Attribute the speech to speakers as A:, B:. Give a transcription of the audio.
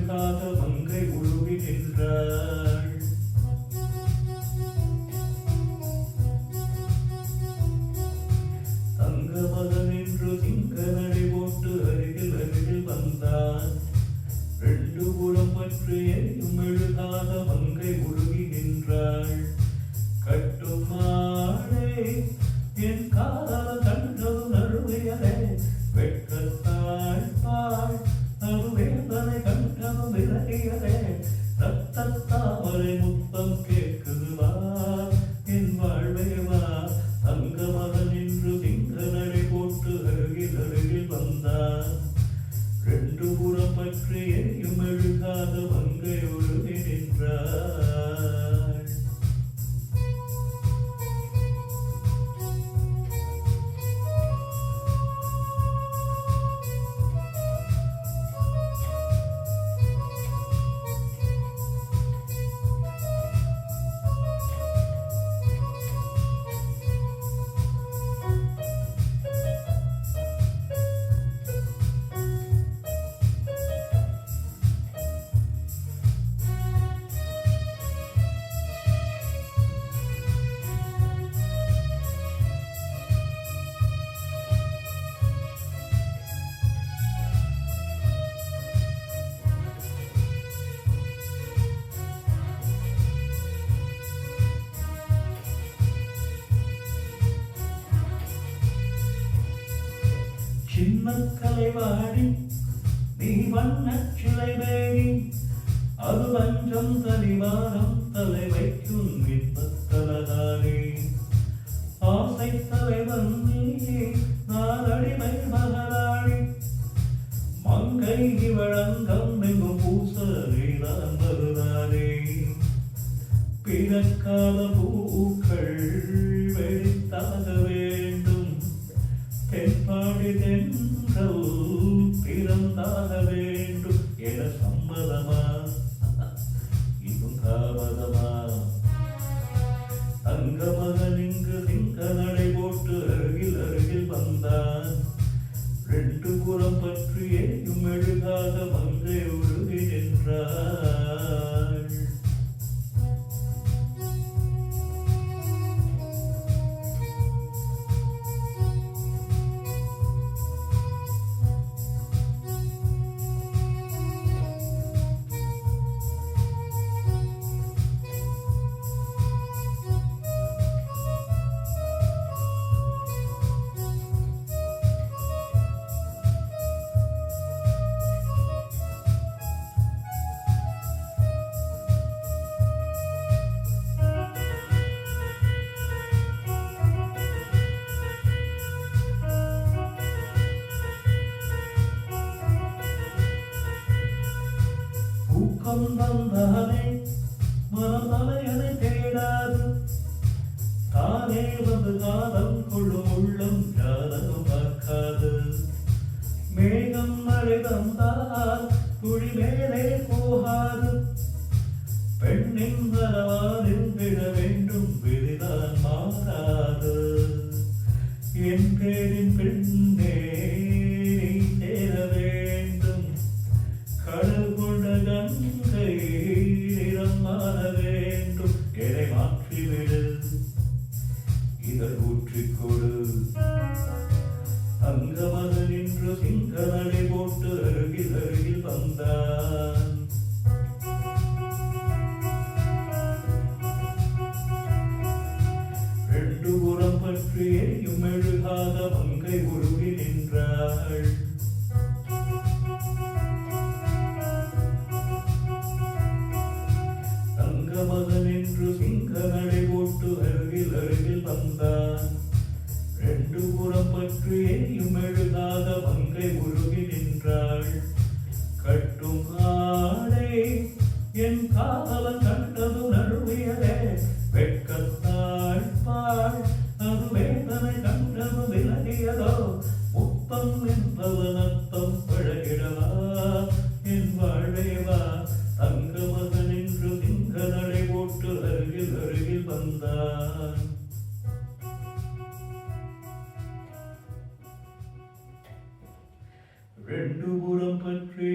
A: மெழுகாத மங்கை உருவி நின்றாள். தங்க மகன் என்று சிங்க நடை போட்டு அருகில் அருகில் வந்தான். ரெண்டு புறம் பற்றி எரியும் மெழுகாத மங்கை உருகி நின்றாள். கட்டுமாடே என் காதல் கண்டது நழுவியதே வெட்கத்தாள் பாள் நடுவேதனை கண்டது விலகியதே ரத்தத்தாமரை முத்தம் கேட்குதுவா என் வாழ்வேவா. தங்க மகன் என்று திங்க நடை போட்டு அருகில் அருகில் வந்தான். ரெண்டு புறம் பற்றி எரியும் மெழுகாத மங்கை உருகி நின்றாள். சின்ன கலைவாடி நீ வண்ணச் சிலை வேடி அது வஞ்சம் தனிவாரம் தலை வைக்கும் விற்பத்தலதாரி. ஆசை தலைவன் நீ நான் அடிமை மகளாடி மங்கை வழங்கம் எங்கும் பூசலிதான் வருதாரே. பிறக்காத பூக்கள் வெடித்தாக வேண்டும் தென்பாடி தென்றல் பிறந்தாக வேண்டும் என சம்மதமா இன்னும் தாமதமா. தங்க மகன் இங்கு திங்க நடை போட்டு அருகில் அருகில் வந்தான். ரெண்டு புறம் பற்றி எரியும் மெழுகாத மங்கை உருகி நின்றாள். வந்தானே மனம் தலையனை தேடாது தானே வந்து காதல் கொள்ளும் உள்ளம் ஜாதகம் பார்க்காது. மேகம் மழை வந்தால் துளி மேலே போகாது பெண்ணின் வரவானில் விழ வேண்டும் விதிதான் மாறாது. என் பேரின் பெண்ணே நீ சேர வேண்டும் கடல் கொண்ட கங்கை நிறம் மாற வேண்டும் எதை மாற்றிவிடு இதழ் ஊற்றிக்கொடு. அங்கமகன் என்று சிங்க நடை போட்டு அருகில் அருகில் வந்தான். ரெண்டு புறம் பற்றி எரியும் மெழுகாத மங்கை உருகி நின்றாள். மகன் என்று சிங்க நடை போட்டு அருகில் அருகில் வந்தான். ரெண்டு புறம் பற்றி எரியும் மெழுகாத மங்கை உருகி நின்றாள். கட்டும் ஆடை என் காதலன் கண்டது நழுவியதே வெட்கத்தாள் பாள் அது வேதனை கண்டது விலகியதோ முத்தம் என்பதன் அர்த்தம் பழகிடவா என் வாழ்வேவா. தங்க மகன் என்று திங்க நடை போட்டு அருகில் அருகில் வந்தான். ரெண்டு புறம் பற்றி